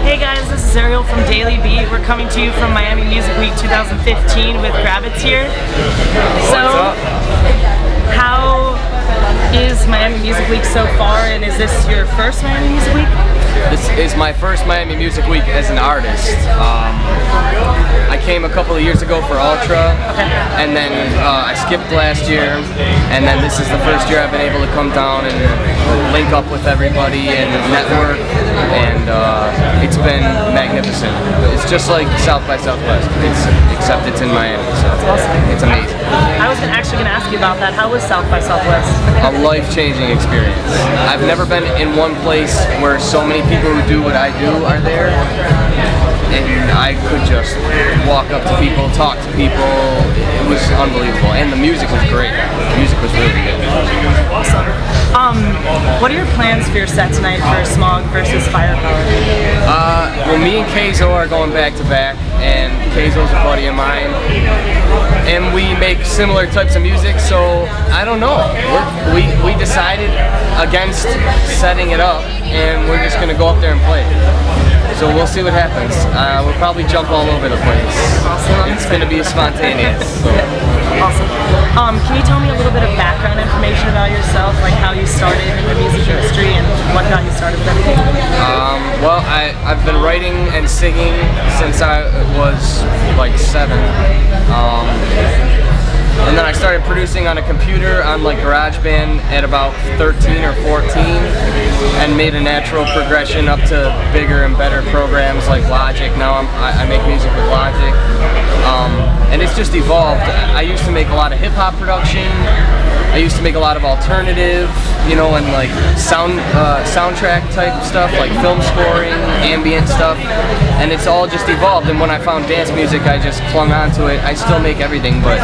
Hey guys, this is Ariel from Daily Beat. We're coming to you from Miami Music Week 2015 with Grabbitz here. So, how is Miami Music Week so far, and is this your first Miami Music Week? This is my first Miami Music Week as an artist. I came a couple of years ago for Ultra, and then I skipped last year, and then this is the first year I've been able to come down and link up with everybody and network, and it's been magnificent. It's just like South by Southwest, except it's in Miami, so it's amazing. I was actually going to ask you about that. How was South by Southwest? A life-changing experience. I've never been in one place where so many people who do what I do are there, and I could just walk up to people, talk to people. It was unbelievable, and the music was great. The music was really good. Awesome. What are your plans for your set tonight for Smog versus Firepower? Well, me and Keizo are going back to back, and Keizo's a buddy of mine, and we make similar types of music, so I don't know. We decided against setting it up, and we're just going to go up there and play. So we'll see what happens. We'll probably jump all over the place. Awesome. It's going to be spontaneous. So. Awesome. Can you tell me a little bit of background information about yourself, like how you started in the music industry and what got you started with everything? Well, I've been writing and singing since I was like 7. And then I started producing on a computer on like GarageBand at about 13 or 14, and made a natural progression up to bigger and better programs like Logic. Now I make music with Logic, and it's just evolved. I used to make a lot of hip-hop production. I used to make a lot of alternative, you know, and like soundtrack type stuff, like film scoring, ambient stuff, and it's all just evolved. And when I found dance music, I just clung onto it. I still make everything, but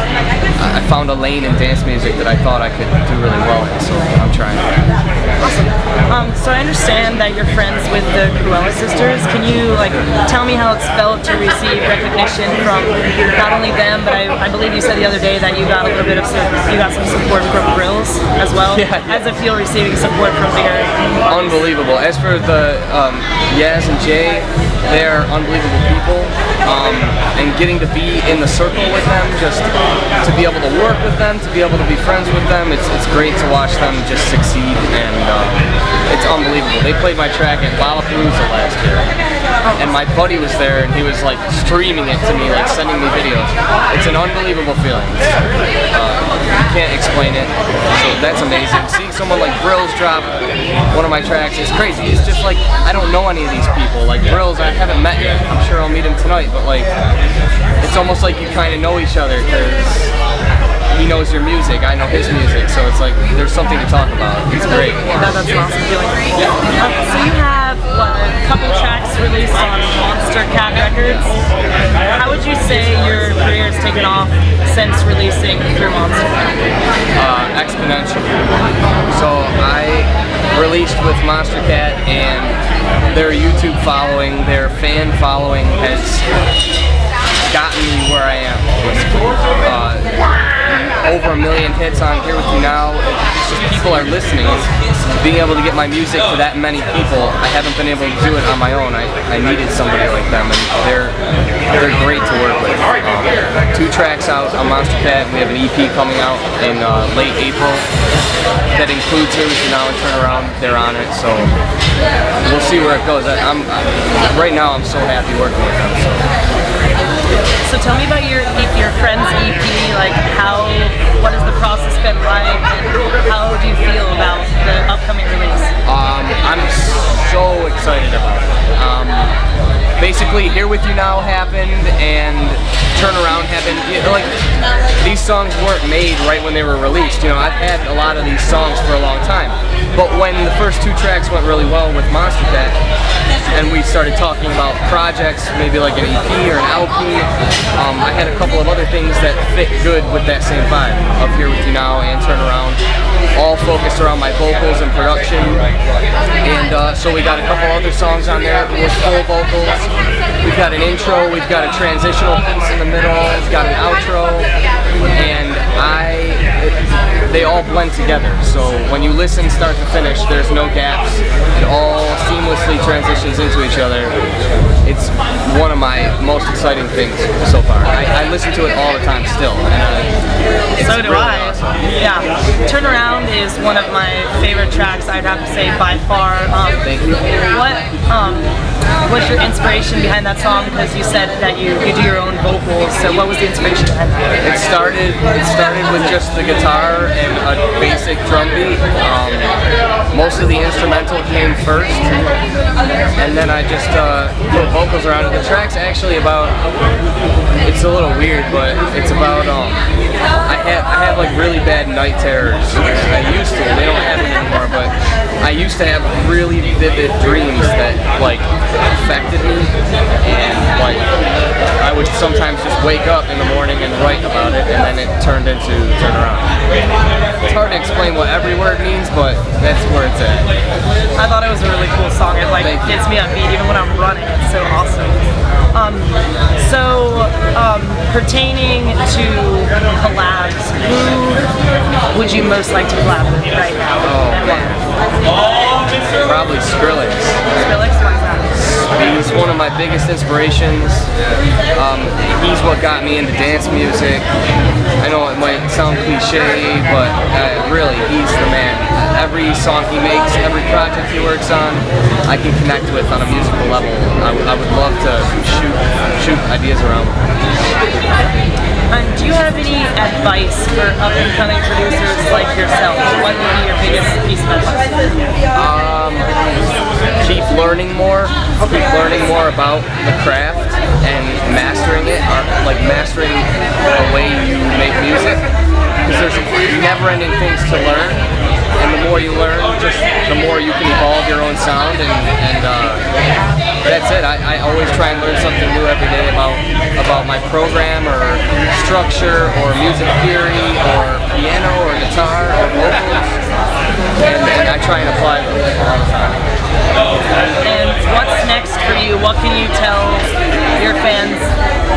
I found a lane in dance music that I thought I could do really well in, so I'm trying. Awesome. So I understand that you're friends with the Cruella sisters. Can you like tell me how it's felt to receive recognition from not only them, but I believe you said the other day that you got a little bit of some support from Grills as well. Yeah. As it feel receiving support from bigger artists? Unbelievable. As for the Yaz and Jay, they're unbelievable people, and getting to be in the circle with them, just to be able to work with them, to be able to be friends with them, it's great to watch them just succeed, and it's unbelievable. They played my track at Lollapalooza last year, and my buddy was there, and he was like streaming it to me, like sending me videos. It's an unbelievable feeling. You can't explain it, so that's amazing. Seeing someone like Grills drop one of my tracks is crazy. It's just like, I don't know any of these people. Like Grills, I haven't met yet. I'm sure I'll meet him tonight, but like, it's almost like you kind of know each other, because he knows your music, I know his music, so it's like there's something to talk about. It's great. That's an awesome feeling. Yeah. So you have a couple tracks released on Monster Cat Records. How would you say your career has taken off since releasing through Monster Cat? Exponentially. So I released with Monster Cat, and their YouTube following, their fan following has gotten me where I am. Over 1 million hits on Here With You Now. It's just people are listening. It's being able to get my music to that many people. I haven't been able to do it on my own. I needed somebody like them, and they're great to work with. 2 tracks out on Monster Cat. We have an EP coming out in late April that includes Here With You Now and Turn Around. They're on it, so we'll see where it goes. Right now I'm so happy working with them. So tell me about your friend's EP, like what has the process been like, and how do you feel about the upcoming release? I'm so excited about it. Basically, Here With You Now happened, and Turn Around happened. You know, like, these songs weren't made right when they were released. You know, I've had a lot of these songs for a long time, but when the first 2 tracks went really well with Monster Cat, and we started talking about projects, maybe like an EP or an LP, I had a couple of other things that fit good with that same vibe of Here With You Now and Turn Around, all focused around my vocals and production, and so we got a couple other songs on there with full vocals. We've got an intro, we've got a transitional piece in the middle, we've got an outro, and they all blend together. So when you listen start to finish, there's no gaps. It all seamlessly transitions into each other, it's one of my most exciting things so far. I listen to it all the time still. And, so do really I. Awesome. Yeah. Turnaround is one of my favorite tracks, I'd have to say, by far. Thank you. What's your inspiration behind that song? Because you said that you do your own vocals, so what was the inspiration behind that? It started with just the guitar and a basic drum beat. Most of the instrumental came first, and then I just put vocals around it. The track's actually about, it's a little weird, but it's about, I have like really bad night terrors. I used to, they don't happen anymore, but I used to have really vivid dreams that like affected me, and like I would sometimes just wake up in the morning and write about it, and then it turned into Turnaround. It's hard to explain what every word means, but that's where it's at. I thought it was a really cool song. It like gets me upbeat even when I'm running. It's so awesome. Pertaining to collabs, who would you most like to collab with right now? Oh man, probably Skrillex. Skrillex, why is that? He's one of my biggest inspirations. He's what got me into dance music. I know it might sound cliche, but really, he's the man. Every song he makes, every project he works on, I can connect with on a musical level. I would love to shoot ideas around. And do you have any advice for up-and-coming producers like yourself? What would be your biggest piece of advice? Keep learning more. Keep learning more about the craft and mastering it, or like mastering the way you make music. Because there's never-ending things to learn, and the more you learn, just the more you can evolve your own sound, and that's it. I always try and learn something new every day about my program or structure or music theory or piano or guitar or vocals, and I try and apply them all the time. And what's next for you? What can you tell your fans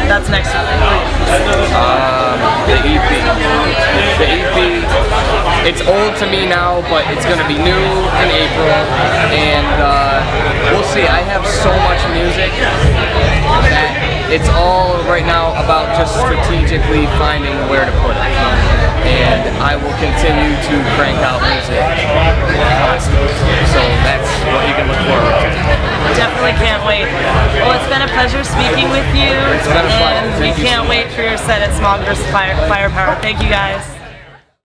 that's next for you? The EP. The EP, it's old to me now, but it's going to be new in April, and we'll see. I have so much music that it's all right now about just strategically finding where to put it. And I will continue to crank out music constantly. So that's what you can look forward to. Definitely can't wait. Well, it's been a pleasure speaking with you. It's been a pleasure. And we can't wait for your set at Smog vs. Firepower. Thank you guys.